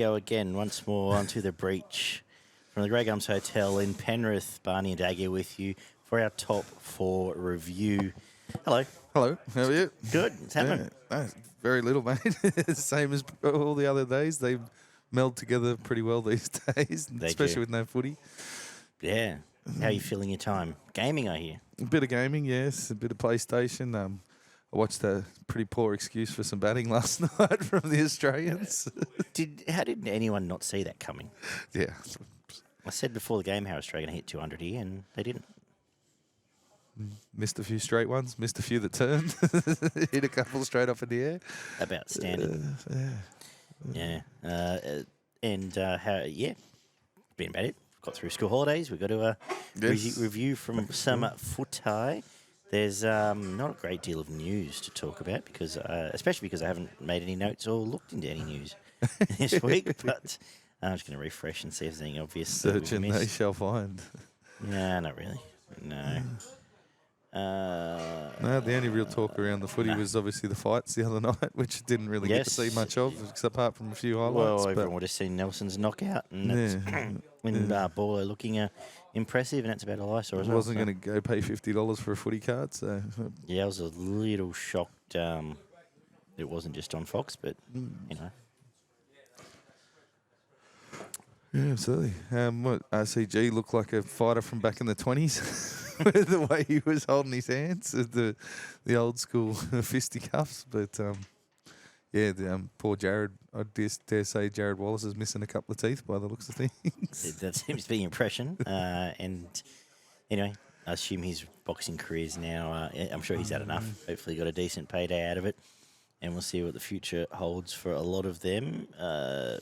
go again, once more onto the breach from the Grey Gums Hotel in Penrith. Barney and Daggy with you for our top 4 review. Hello. Hello, how are you? Good. What's happening? Yeah, very little, mate. Same as all the other days. They meld together pretty well these days, especially with no footy. Yeah. How are you feeling your time? Gaming, I hear. A bit of gaming, yes. A bit of PlayStation. I watched a pretty poor excuse for some batting last night from the Australians. How did anyone not see that coming? Yeah. I said before the game how Australia going to hit 200 here, and they didn't. Missed a few straight ones, missed a few that turned, hit a couple straight up in the air. About standard. Yeah. Been about it. Got through school holidays. We've got to review from some footy. There's not a great deal of news to talk about because, especially because I haven't made any notes or looked into any news this week. But I'm just going to refresh and see if there's anything obvious. Search and they shall find. Nah, not really. No. No, the only real talk around the footy was obviously the fights the other night, which didn't really get to see much of, apart from a few highlights. Well, everyone would have seen Nelson's knockout, and Baller looking impressive, and that's about all I saw as well. I wasn't going to go pay $50 for a footy card, so... Yeah, I was a little shocked it wasn't just on Fox, but, you know. Yeah, absolutely. What RCG looked like a fighter from back in the 20s with the way he was holding his hands, the old school fisticuffs. But poor Jared. I dare say Jared Wallace is missing a couple of teeth by the looks of things. That seems to be the impression. And anyway, I assume his boxing career's now. I'm sure he's had enough. Hopefully, got a decent payday out of it, and we'll see what the future holds for a lot of them. The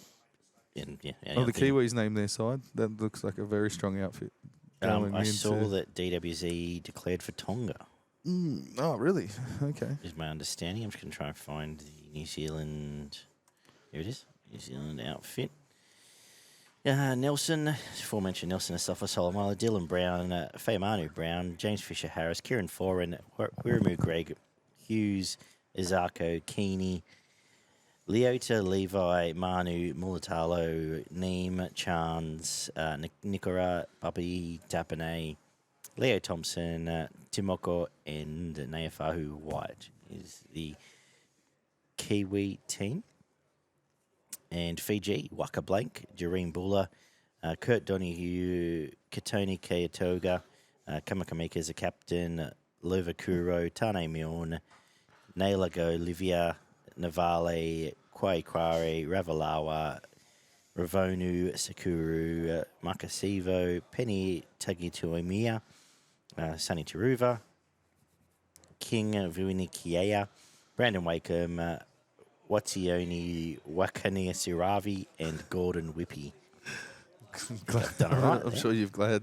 Kiwis named their side. That looks like a very strong outfit. I saw that DWZ declared for Tonga. Oh, really? Okay. Is my understanding. I'm just going to try and find the New Zealand... Here it is. New Zealand outfit. Nelson, aforementioned Nelson, Asafa Solomala, Dylan Brown, Faemanu Brown, James Fisher-Harris, Kieran Foran, Wiramu Greg, Hughes, Izako, Keeney, Leota, Levi, Manu, Mulatalo, Neem, Chance, Nikora, Papi, Tapane, Leo Thompson, Timoko, and Neafahu White is the Kiwi team. And Fiji, Waka Blank, Jareen Buller, Kurt Donahue, Katoni Kayatoga, Kamakamika as a captain, Lova Kuro, Tane Milne, Nailago, Livia, Navale, Kwai Kware, Ravalawa, Ravonu, Sakuru, Makasivo, Penny Tagituomia, Sunny Taruva, King Vuinikiea, Brandon Wakeham, Wationi Wakania Siravi, and Gordon Whippy. Done all right, I'm sure you're glad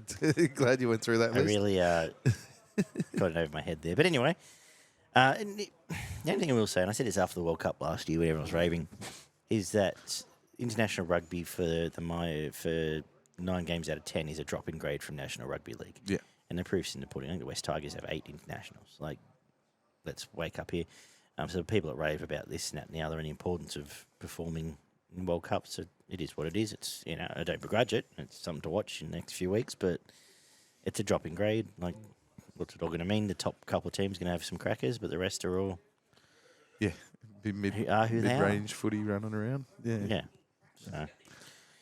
you went through that list. I really got it over my head there. But anyway, the only thing I will say, and I said this after the World Cup last year when everyone was raving, is that international rugby for 9 games out of 10 is a drop in grade from National Rugby League. Yeah. And the proof's in the pudding. I think the West Tigers have 8 internationals. Like, let's wake up here. So people that rave about this and that and the other and the importance of performing in World Cups, it is what it is. It's, I don't begrudge it. It's something to watch in the next few weeks, but it's a drop in grade. Like, what's it all going to mean? The top couple of teams going to have some crackers, but the rest are all... Yeah, mid-range footy running around. Yeah. So.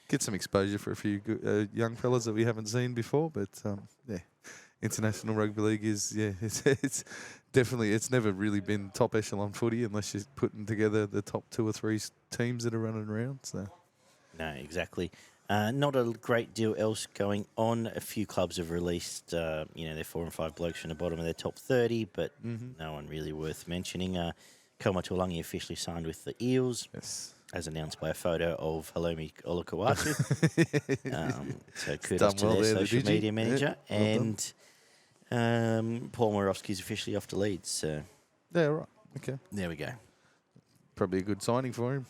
Get some exposure for a few good, young fellas that we haven't seen before, but International Rugby League is, it's definitely, it's never really been top echelon footy unless you're putting together the top 2 or 3 teams that are running around. So. No, exactly. Not a great deal else going on. A few clubs have released, their 4 and 5 blokes from the bottom of their top 30, but no one really worth mentioning. Kelma Tuolangi officially signed with the Eels. Yes. As announced by a photo of Halomi Olakawatu. So kudos to their social media manager. Yeah, well and Paul Morovsky's officially off to Leeds. So. Yeah, right. Okay. There we go. Probably a good signing for him.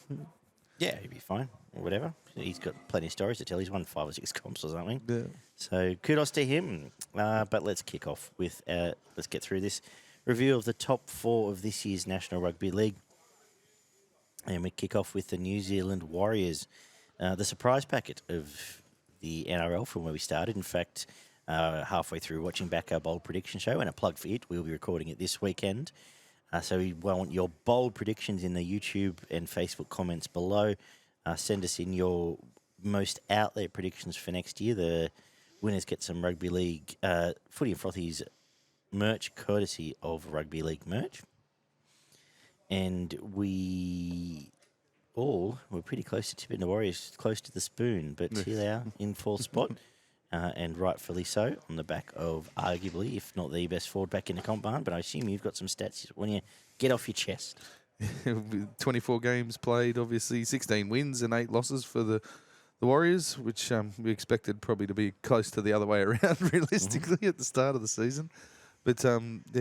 Yeah, he'd be fine or whatever. He's got plenty of stories to tell. He's won 5 or 6 comps or something. Yeah. So kudos to him. But let's kick off with, let's get through this review of the top 4 of this year's National Rugby League. And we kick off with the New Zealand Warriors. the surprise packet of the NRL from where we started. In fact, halfway through watching back our bold prediction show, and a plug for it, we'll be recording it this weekend. So we want your bold predictions in the YouTube and Facebook comments below. Send us in your most out there predictions for next year. The winners get some Rugby League Footy and Frothies merch, courtesy of Rugby League merch. And we're pretty close to tipping the Warriors, close to the spoon, but here they are in fourth spot, and rightfully so, on the back of arguably, if not the best forward back in the comp barn. But I assume you've got some stats when you get off your chest. 24 games played, obviously 16 wins and 8 losses for the Warriors, which we expected probably to be close to the other way around realistically at the start of the season. But some of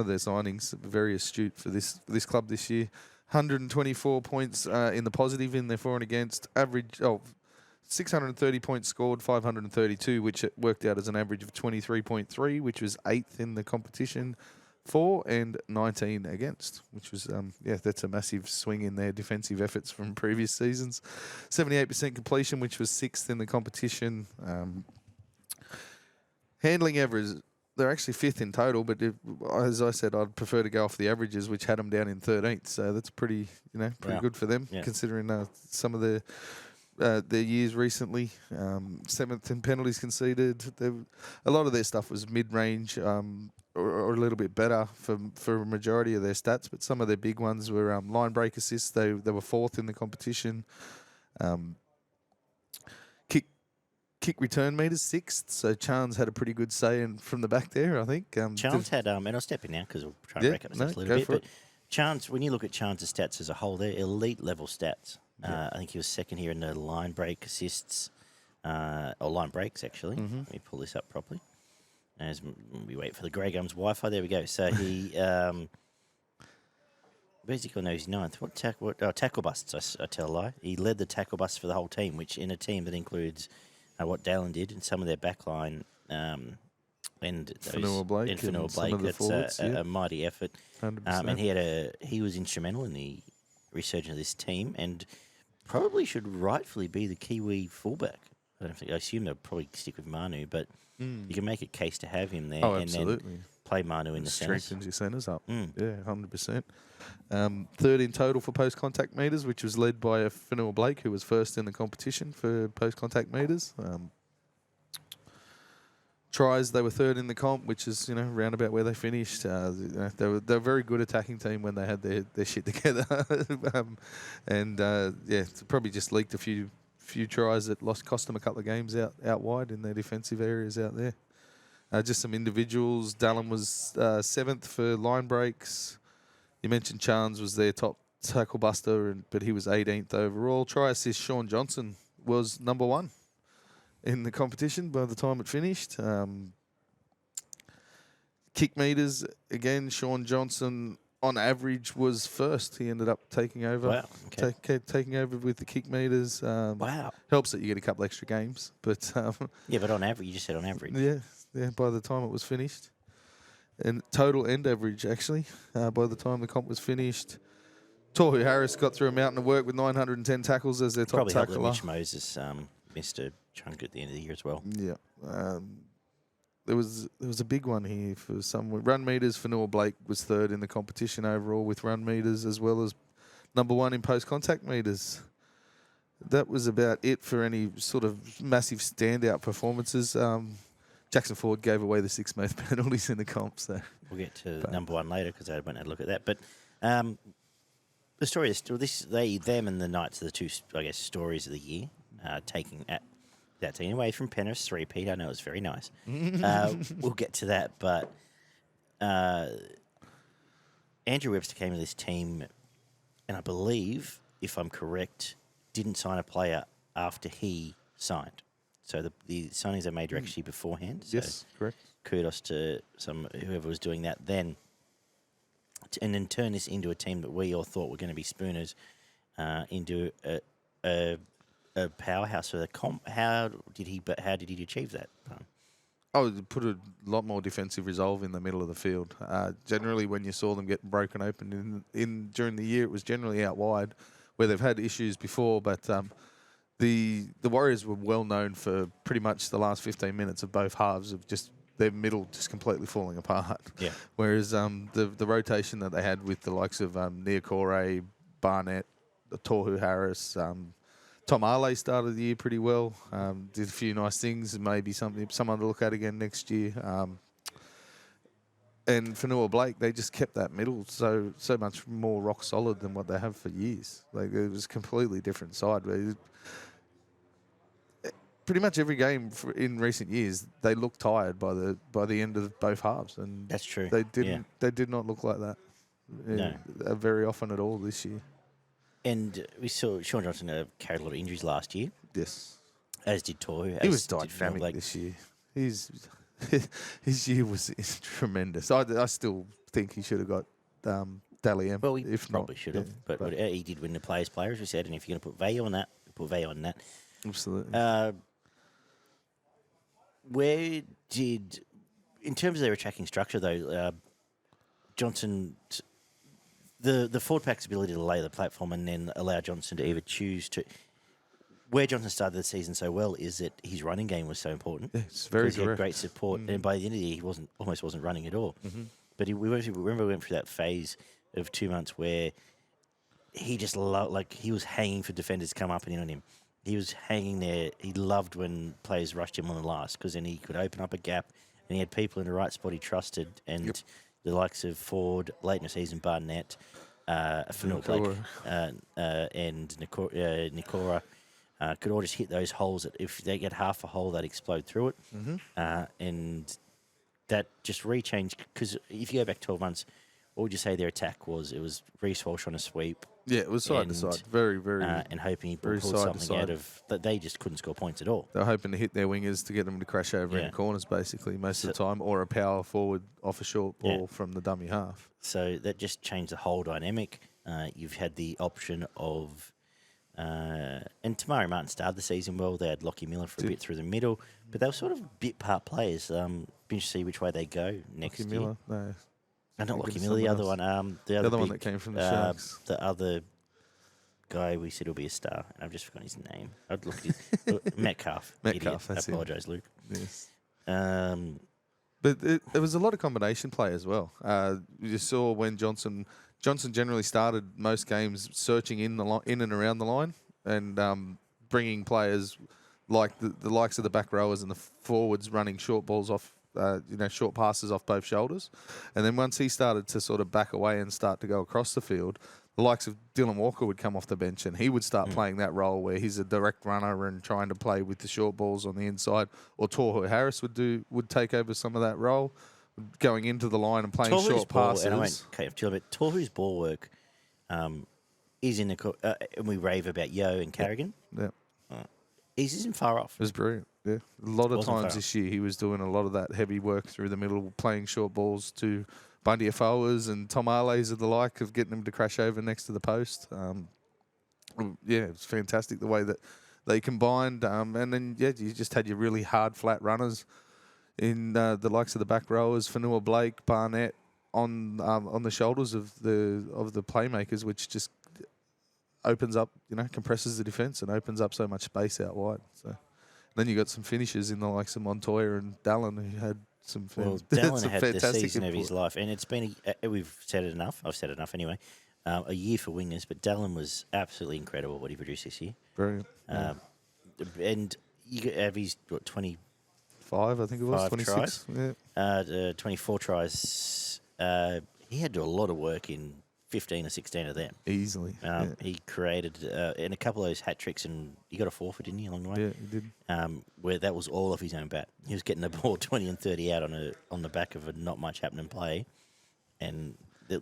their signings very astute for this club this year. 124 points in the positive in their for and against. Average 630 points scored, 532, which it worked out as an average of 23.3, which was 8th in the competition for, and 19 against, which was, that's a massive swing in their defensive efforts from previous seasons. 78% completion, which was 6th in the competition. Handling average, they're actually 5th in total, but as I said, I'd prefer to go off the averages, which had them down in 13th. So that's pretty good for them, considering some of their years recently. 7th in penalties conceded. A lot of their stuff was mid-range or a little bit better for a majority of their stats, but some of their big ones were line break assists. They were 4th in the competition. Kick return meters 6th, so Chance had a pretty good say from the back there, I think. Chance had, and I'll step in now because we'll try to break up the stats a little bit. But Chance, when you look at Chance's stats as a whole, they're elite level stats. I think he was 2nd here in the line break assists, or line breaks actually. Let me pull this up properly as we wait for the Grey Gums Wi-Fi. There we go. So he, where's he gone now? He's 9th. What tackle busts? I tell a lie. He led the tackle busts for the whole team, which in a team that includes what Dallin did and some of their backline and Fanua Blake. That's a mighty effort. 100%. And he was instrumental in the resurgence of this team and probably should rightfully be the Kiwi fullback. I assume they'll probably stick with Manu, but you can make a case to have him there and then play Manu in the centres. Strengthens your centres up. Yeah, 100%. 3rd in total for post-contact metres, which was led by Fanua Blake, who was 1st in the competition for post-contact metres. Tries, they were 3rd in the comp, which is, round about where they finished. They were a very good attacking team when they had their shit together. It's probably just leaked a few tries that cost them a couple of games out wide in their defensive areas out there. Just some individuals. Dallin was 7th for line breaks. You mentioned Chance was their top tackle buster, but he was 18th overall. Try assist, Shaun Johnson was number 1 in the competition by the time it finished. Kick meters, again, Shaun Johnson on average was 1st. He ended up taking over. Wow. Okay. Taking over with the kick meters. Wow. Helps that you get a couple extra games, but but on average, you just said on average. Yeah. By the time it was finished, and total end average actually. By the time the comp was finished, Tohu Harris got through a mountain of work with 910 tackles as their top Probably tackler. Probably Mitch Moses missed a chunk at the end of the year as well. Yeah. There was a big one here for some run meters. Fanua Blake was 3rd in the competition overall with run meters, as well as number 1 in post contact meters. That was about it for any sort of massive standout performances. Jackson Ford gave away the 6 most penalties in the comp. So we'll get to number 1 later because I won't have a look at that. But the story is them and the Knights are the 2, I guess, stories of the year. Taking that team away from Penrith's 3-peat. I know it's very nice. We'll get to that, but Andrew Webster came to this team, and I believe, if I'm correct, didn't sign a player after he signed. So the signings they made were actually beforehand. So yes, correct. Kudos to whoever was doing that then. And then turn this into a team that we all thought were going to be Spooners into a powerhouse for the comp. How did he achieve that? Put a lot more defensive resolve in the middle of the field. Generally, when you saw them get broken open in during the year, it was generally out wide, where they've had issues before. But the Warriors were well known for pretty much the last 15 minutes of both halves of just their middle just completely falling apart. Yeah. Whereas the rotation that they had with the likes of Niokore, Barnett, Tohu Harris, Tom Arley started the year pretty well. Did a few nice things, and maybe someone to look at again next year. And Fanua Blake, they just kept that middle so much more rock solid than what they have for years. Like, it was a completely different side. Pretty much every game in recent years, they looked tired by the end of both halves, and That's true. They didn't. They did not look like that very often at all this year. And we saw Shaun Johnson carried a lot of injuries last year. Yes, as did Tohu. He was dynamic this year. His year was tremendous. I still think he should have got Dally M. Well, he if probably not, should have, but he did win the Players' Player, as we said. And if you're going to put value on that, put value on that. Absolutely. Where did, in terms of their attacking structure, though, Johnson, the forward pack's ability to lay the platform and then allow Johnson to either choose to. Where Johnson started the season so well is that his running game was so important. Yeah, it's very he had great support, and by the end of the year, he almost wasn't running at all. Mm-hmm. But we went through that phase of 2 months where he just he was hanging for defenders to come up and in on him. He was hanging there. He loved when players rushed him on the last because then he could open up a gap and he had people in the right spot he trusted. And the likes of Ford, late in the season, Barnett, Fanua Blake, and Nikora could all just hit those holes. That if they get half a hole, they'd explode through it. Mm-hmm. And that just rechanged because if you go back 12 months, what would you say their attack was? It was Reece Walsh on a sweep. Yeah, it was side to side. Very, very. And hoping he pulled something out of that. They just couldn't score points at all. They were hoping to hit their wingers to get them to crash over in the corners, basically, most of the time, or a power forward off a short ball from the dummy half. So that just changed the whole dynamic. You've had the option of. And Tamari Martin started the season well. They had Lockie Miller for a bit through the middle, but they were sort of bit part players. Be interested to see which way they go next year. Miller, no. Not Lockie Miller, the other one. The other one that came from the Sharks. The other guy we said will be a star, and I've just forgotten his name. I'd look at his Metcalf. Metcalf, I apologise, Luke. Yes. But there was a lot of combination play as well. You saw when Johnson generally started most games searching in and around the line and bringing players like the likes of the back rowers and the forwards running short balls off, short passes off both shoulders. And then once he started to sort of back away and start to go across the field, the likes of Dylan Walker would come off the bench and he would start playing that role where he's a direct runner and trying to play with the short balls on the inside. Or Tohu Harris would take over some of that role, going into the line and playing short passes. And I won't but Tohu's ball work is in the and we rave about Yo and Carrigan. Yeah. Isn't far off. It was brilliant. Yeah, a lot of times this year he was doing a lot of that heavy work through the middle, playing short balls to Bundy Afoas and Tom Arleys of the like, of getting them to crash over next to the post. It was fantastic the way that they combined. And then you just had your really hard flat runners in the likes of the back rowers, Fanua Blake, Barnett on the shoulders of the playmakers, which just opens up, compresses the defence and opens up so much space out wide. So then you got some finishers in the likes of Montoya and Dallin who had some. Dallin had the season of his life, and it's been we've said it enough. I've said it enough anyway. A year for wingers, but Dallin was absolutely incredible what he produced this year. Brilliant. And you have his 25, I think it was 26. Tries. 24 tries. He had to do a lot of work in 15 or 16 of them. Easily. He created in a couple of those hat tricks, and he got a forfeit, didn't he, along the way? Yeah, he did. Where that was all off his own bat. He was getting the ball 20 and 30 out on the back of a not much happening play, and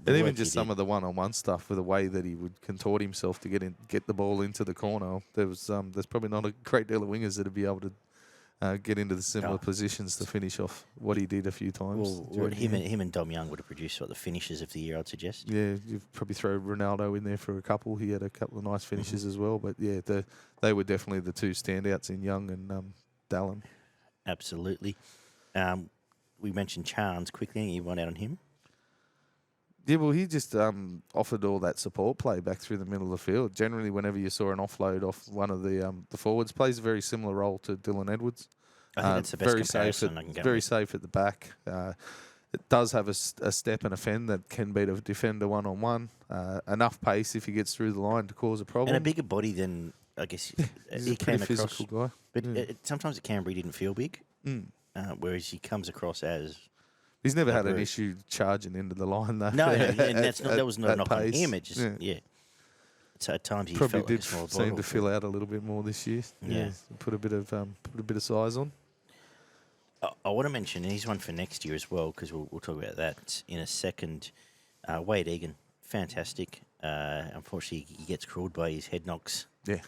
even just some of the one-on-one stuff with the way that he would contort himself to get the ball into the corner. There's probably not a great deal of wingers that would be able to get into the similar positions to finish off what he did a few times. Well, him and Dom Young would have produced the finishes of the year, I'd suggest. Yeah, you'd probably throw Ronaldo in there for a couple. He had a couple of nice finishes as well. But yeah, they were definitely the two standouts in Young and Dallin. Absolutely. We mentioned Chance quickly. You want out on him? Yeah, well, he just offered all that support play back through the middle of the field. Generally, whenever you saw an offload off one of the forwards, plays a very similar role to Dylan Edwards. I think that's the best comparison I can go very with. safe at the back. It does have a step and a fend that can beat a defender one-on-one. Enough pace if he gets through the line to cause a problem. And a bigger body than, I guess, He's he a pretty came across. physical guy. But sometimes at Canberra he didn't feel big, Mm. whereas he comes across as... He's never had an very- issue charging into the line, though. No, and that was not a at knock on pace. him. It just, So at times he Probably felt like did a small seem bottle. to fill out a little bit more this year. Yeah. Put a bit of size on. I want to mention, and he's one for next year as well, because we'll talk about that in a second. Wade Egan, fantastic. Unfortunately, he gets crawled by his head knocks, Yeah.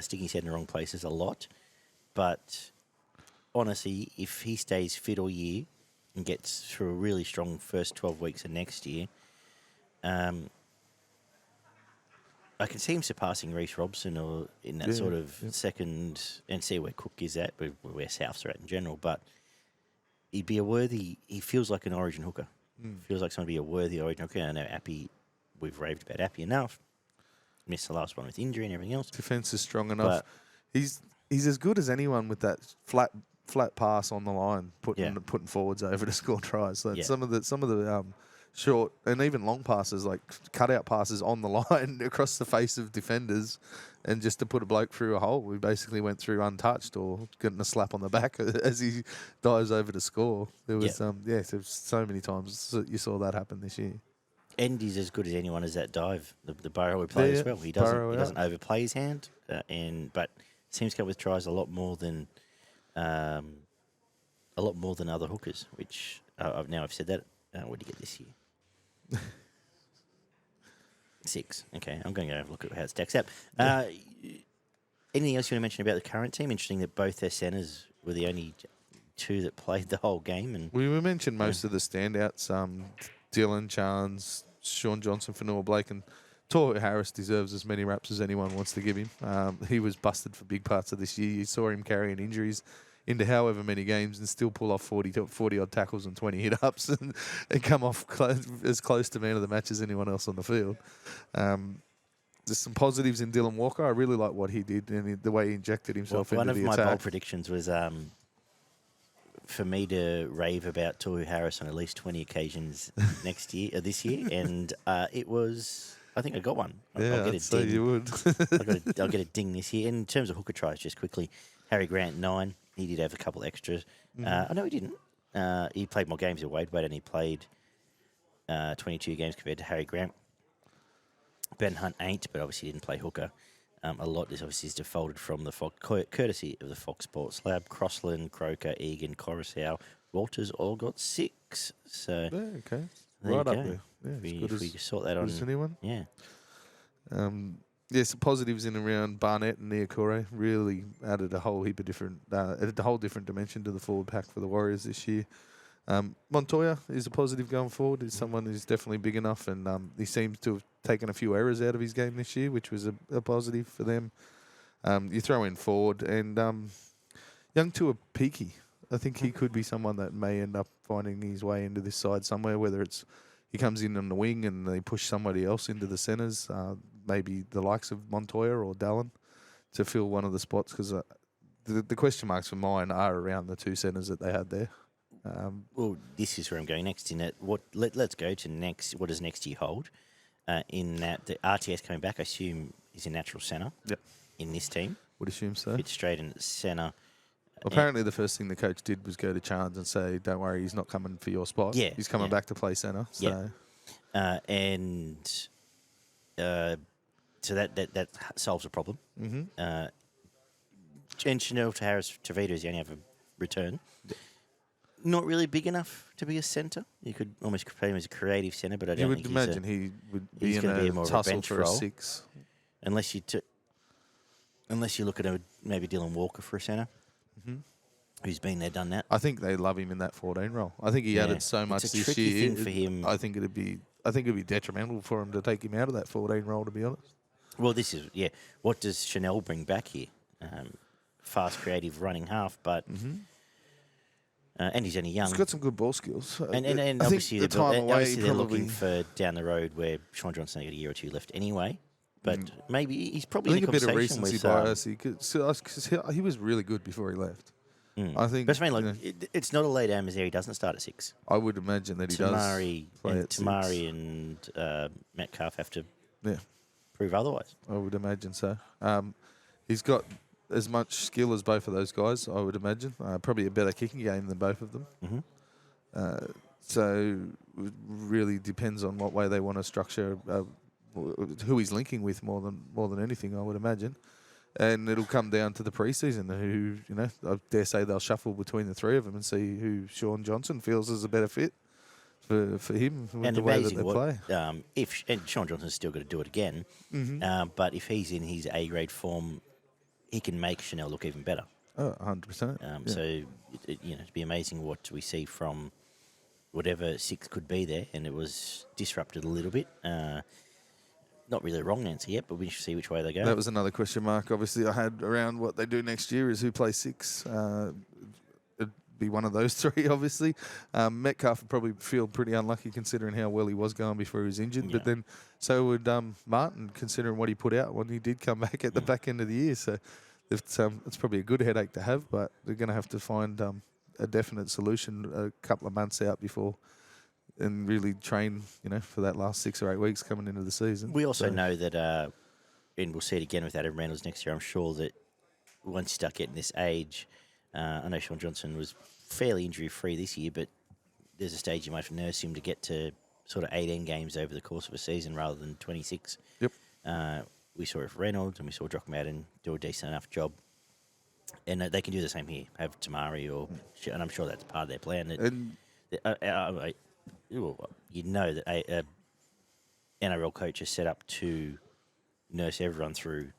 sticking his head in the wrong places a lot. But honestly, if he stays fit all year and gets through a really strong first 12 weeks of next year, I can see him surpassing Reece Robson or in that sort of second, and see where Cook is at, where Souths are at in general. But he'd be a worthy. He feels like an Origin hooker. Feels like someone to be a worthy Origin hooker. I know Appy. We've raved about Appy enough. Missed the last one with injury and everything else. Defense is strong enough. He's as good as anyone with that flat pass on the line, putting forwards over to score tries. So some of the short and even long passes, like cutout passes on the line across the face of defenders, and just to put a bloke through a hole, we basically went through untouched or getting a slap on the back as he dives over to score. There was so many times you saw that happen this year. And he's as good as anyone as that dive. The Burrow player as well. He doesn't overplay his hand, but seems to go with tries a lot more than other hookers. Which I've said that. What did he get this year? 6. Okay, I'm going to go have a look at how it stacks up. Anything else you want to mention about the current team? Interesting that both their centres were the only two that played the whole game. And we mentioned most of the standouts. Dylan Chance, Shaun Johnson, Fanua Blake, and Tohu Harris deserves as many raps as anyone wants to give him. He was busted for big parts of this year. You saw him carrying injuries into however many games and still pull off 40-odd tackles and 20 hit-ups and come off as close to man of the match as anyone else on the field. There's some positives in Dylan Walker. I really like what he did and the way he injected himself into the attack. One of my bold predictions was for me to rave about Tohu Harris on at least 20 occasions this year, and it was... I think I got one. Yeah, I'd say you would. I'll get a ding this year. In terms of hooker tries, just quickly, Harry Grant, 9. He did have a couple extras. No, he didn't. He played more games than Wade, and he played 22 games compared to Harry Grant. Ben Hunt, 8, but obviously didn't play hooker. A lot is obviously defaulted from the courtesy of the Fox Sports Lab. Crossland, Croker, Egan, Coruscant, Walters all got 6. So okay, there right you up go. there. Yeah, If we sort that on, anyone? yeah. Some positives in and around Barnett and Niokore really added a whole heap of different, dimension to the forward pack for the Warriors this year. Montoya is a positive going forward. He's someone who's definitely big enough, and he seems to have taken a few errors out of his game this year, which was a positive for them. You throw in Ford and young Tua Peaky. I think he could be someone that may end up finding his way into this side somewhere, whether it's he comes in on the wing and they push somebody else into the centres, maybe the likes of Montoya or Dallin, to fill one of the spots, because the question marks for mine are around the two centres that they had there. Well, this is where I'm going next. In that, let's go to next. What does next year hold? In that, the RTS coming back, I assume, is a natural centre. Yep. In this team, Would assume so. fits straight in at centre. Apparently, the first thing the coach did was go to Chance and say, "Don't worry, he's not coming for your spot. Yeah, he's coming back to play centre." So, so that solves a problem. mm-hmm. And Chanel to Harris Tavita is the only other return. Not really big enough to be a centre. You could almost play him as a creative centre, but I don't you would think imagine he would be he's in gonna be a more of a tussle bench for role. a 6. Unless you look at maybe Dylan Walker for a centre, who's been there, done that. I think they love him in that 14 role. I think he added so much It's a this tricky year. thing for him. I think it'd be detrimental for him to take him out of that 14 role, to be honest. Well, this is, what does Chanel bring back here? Fast, creative, running half, but and he's only young. He's got some good ball skills. And I think obviously, the time away, obviously they're probably. looking for down the road where Shaun Johnson got a year or two left anyway. But maybe he's I probably think in a bit of conversation recency with. bias. Because he was really good before he left. I think. But I mean, look, it's not a late Amos there. He doesn't start at 6. I would imagine that he Tamari does play at 6. and Metcalf have to Yeah, prove otherwise. I would imagine so. He's got as much skill as both of those guys, I would imagine. Probably a better kicking game than both of them. Mm-hmm. So it really depends on what way they want to structure who he's linking with more than anything, I would imagine. And it'll come down to the preseason. I dare say they'll shuffle between the three of them and see who Shaun Johnson feels is a better fit for him with And the way that amazing they play. And Shaun Johnson's still got to do it again. Mm-hmm. But if he's in his A grade form, he can make Chanel look even better. Oh, 100%. So it'd be amazing what we see from whatever 6 could be there, and it was disrupted a little bit. Not really a wrong answer yet, but we should see which way they go. That was another question mark. Obviously, I had around what they do next year is who plays 6. It'd be one of those 3, obviously. Metcalf would probably feel pretty unlucky considering how well he was going before he was injured. Yeah. But then so would Martin, considering what he put out when he did come back at the back end of the year. So it's probably a good headache to have, but they're going to have to find a definite solution a couple of months out before and really train, for that last 6 or 8 weeks coming into the season. We also know that, and we'll see it again with Adam Reynolds next year, I'm sure that once you start getting this age, I know Shaun Johnson was fairly injury-free this year, but there's a stage you might have to nurse him to get to sort of 18 games over the course of a season rather than 26. Yep. We saw it with Reynolds and we saw Drockmadden do a decent enough job. And they can do the same here, have Tamari and I'm sure that's part of their plan. You know that a NRL coach is set up to nurse everyone through,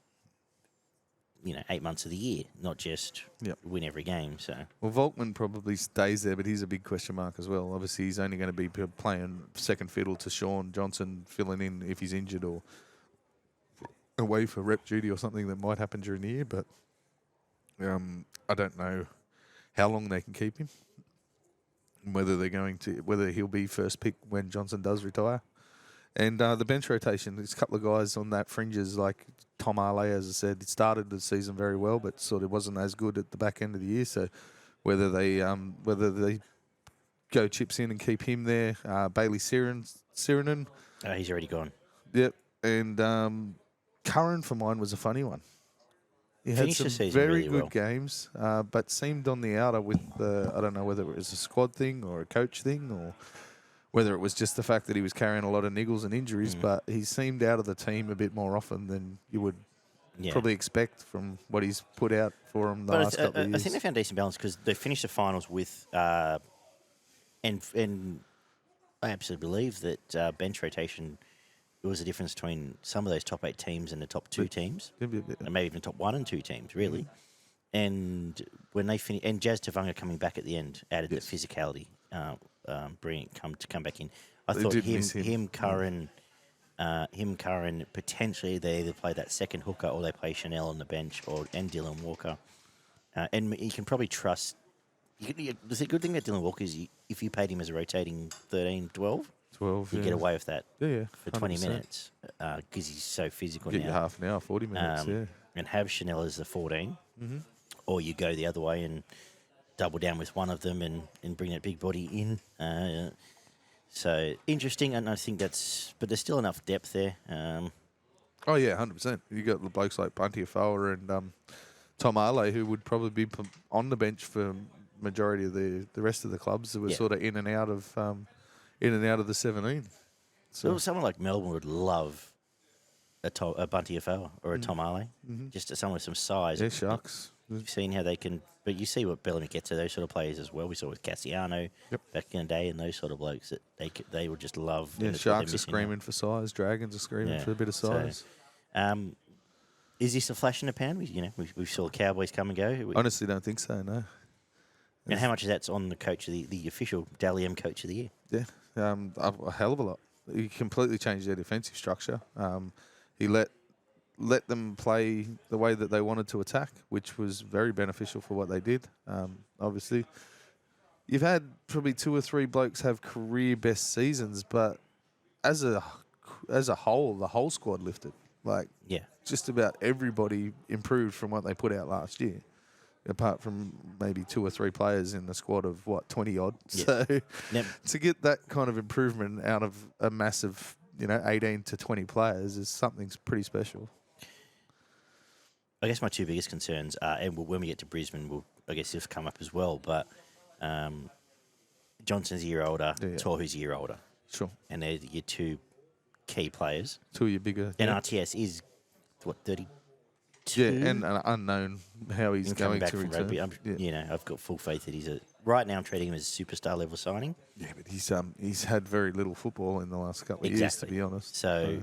8 months of the year, not just win every game. So well, Volkman probably stays there, but he's a big question mark as well. Obviously, he's only going to be playing second fiddle to Shaun Johnson, filling in if he's injured or away for rep duty or something that might happen during the year. But I don't know how long they can keep him. Whether he'll be first pick when Johnson does retire. And the bench rotation, there's a couple of guys on that fringes, like Tom Arley, as I said, it started the season very well, but sort of wasn't as good at the back end of the year. So whether they go chips in and keep him there, Bailey Sirinen. He's already gone. Yep. And Curran for mine was a funny one. He had Finished some the season very really good well. games, but seemed on the outer with I don't know whether it was a squad thing or a coach thing or whether it was just the fact that he was carrying a lot of niggles and injuries, but he seemed out of the team a bit more often than you would probably expect from what he's put out for him the last couple of years. I think they found decent balance because they finished the finals with, and I absolutely believe that bench rotation, there was a difference between some of those top 8 teams and the top 2 teams, and maybe even top 1 and 2 teams, really. And when they finished, and Jazz Tavanga coming back at the end added the physicality, come back in. I thought him, Curran, potentially they either play that second hooker or they play Chanel on the bench and Dylan Walker, and you can probably trust. The good thing about Dylan Walker is if you paid him as a rotating 13, 12. You get away with that for 20 100%. minutes because he's so physical Get now. you half an hour, 40 minutes, And have Chanel as the 14, or you go the other way and double down with one of them and bring that big body in. So interesting, and I think but there's still enough depth there. Oh, yeah, 100%. You got the blokes like Bunty Afoa and Tom Arley, who would probably be on the bench for majority of the rest of the clubs that were sort of in and out of the 17. So Well, someone like Melbourne would love a Bunty Afoa or a Tom Arley, just someone with some size. yeah, Sharks. You've seen how they can, but you see what Bellamy gets to those sort of players as well. We saw with Cassiano back in the day, and those sort of blokes that they would just love. Yeah, Sharks are screaming for size. Dragons are screaming for a bit of size. So, is this a flash in the pan? We saw the Cowboys come and go. Honestly, don't think so. No. And how much of that's on the coach of the official Dally M coach of the year? Yeah, a hell of a lot. He completely changed their defensive structure. He let them play the way that they wanted to attack, which was very beneficial for what they did. Obviously, you've had probably 2 or 3 blokes have career best seasons, but as a whole, the whole squad lifted. Like, Yeah. just about everybody improved from what they put out last year, apart from maybe 2 or 3 players in the squad of, 20 odd. Yeah. So Now, to get that kind of improvement out of a massive, 18 to 20 players is something pretty special. I guess my 2 biggest concerns are, and when we get to Brisbane, I guess this will come up as well, but Johnson's a year older, Tohu's a year older. Sure. And they're your 2 key players. 2 of your bigger. And RTS is, 32? Yeah, and an unknown how he's going back to from return. rugby. I've got full faith that he's right now I'm treating him as a superstar level signing. Yeah, but he's had very little football in the last couple of years, to be honest. So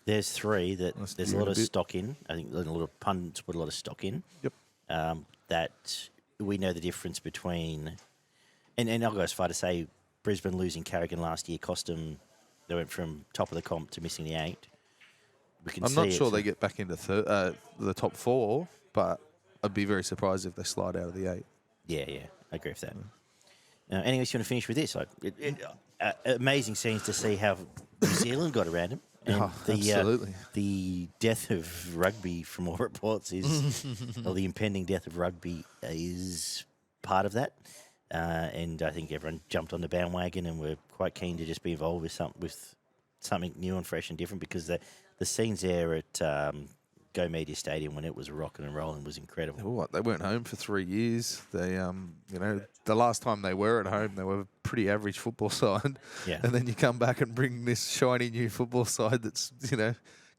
there's 3 that there's a lot of bit. stock in. I think a lot of pundits put a lot of stock in. Yep. That we know the difference between, and I'll go as far to say Brisbane losing Carrigan last year cost them. They went from top of the comp to missing the 8. I'm not sure they get back into the top 4, but I'd be very surprised if they slide out of the 8. Yeah, I agree with that. Anyways, you want to finish with this? Amazing scenes to see how New Zealand got around him. And absolutely. The death of rugby, from all reports, is, or the impending death of rugby is part of that. And I think everyone jumped on the bandwagon and were quite keen to just be involved with something new and fresh and different, because the scenes there at Go Media Stadium when it was rocking and rolling was incredible. They weren't home for 3 years. They, the last time they were at home, they were a pretty average football side. Yeah. And then you come back and bring this shiny new football side that's,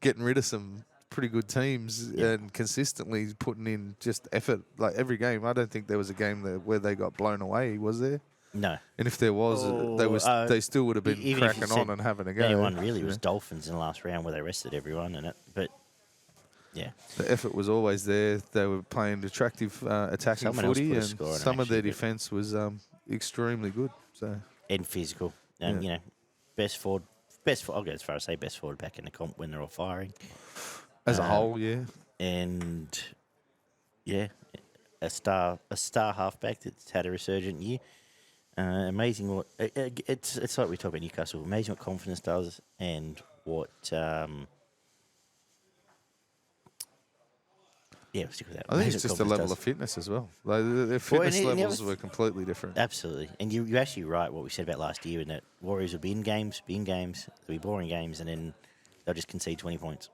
getting rid of some pretty good teams and consistently putting in just effort. Like every game, I don't think there was a game where they got blown away, was there? No. And if there was, they still would have been cracking on and having a go. The only one really was Dolphins in the last round where they rested everyone in it. But, yeah. The effort was always there. They were playing attractive attacking footy, and some of their defence was extremely good. And physical. And, best forward, I'll go as far as say best forward back in the comp when they're all firing. As a whole, yeah. And, a star halfback that's had a resurgent year. Amazing what it's like we talk about Newcastle. Amazing what confidence does, and what we'll stick with that. I think it's just a level of fitness as well. Like their fitness levels were completely different. Absolutely, and you're actually right. What we said about last year, in that Warriors would be in games, there'll be boring games, and then they'll just concede 20 points,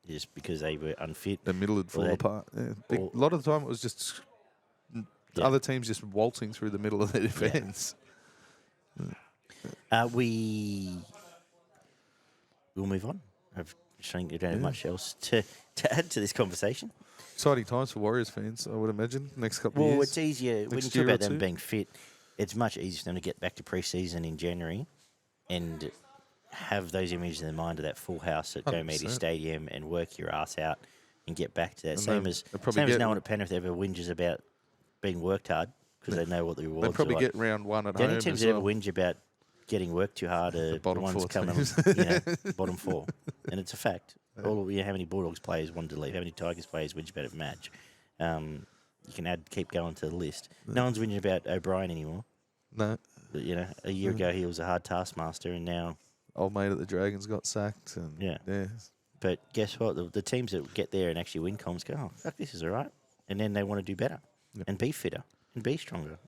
just because they were unfit. The middle would fall apart. Yeah. A lot of the time, it was just. Other teams just waltzing through the middle of their defence. We'll move on. I don't have much else to add to this conversation. Exciting times for Warriors fans, I would imagine, next couple of years. Well, it's easier. When you talk about them being fit, it's much easier for them to get back to pre-season in January and have those images in their mind of that full house at Go Media Stadium and work your ass out and get back to that. Same as no one at Penrith ever whinges about being worked hard, because they know what the rewards are. They probably get round 1 at home. The only teams that ever whinge about getting worked too hard are the ones coming bottom 4. And it's a fact. Yeah. How many Bulldogs players wanted to leave? How many Tigers players whinge about a match? You can keep going to the list. No one's whinging about O'Brien anymore. No. But, a year ago he was a hard taskmaster, and now old mate at the Dragons got sacked. And yeah. But guess what? The teams that get there and actually win comms go, oh, fuck, this is all right. And then they want to do better and be fitter and be stronger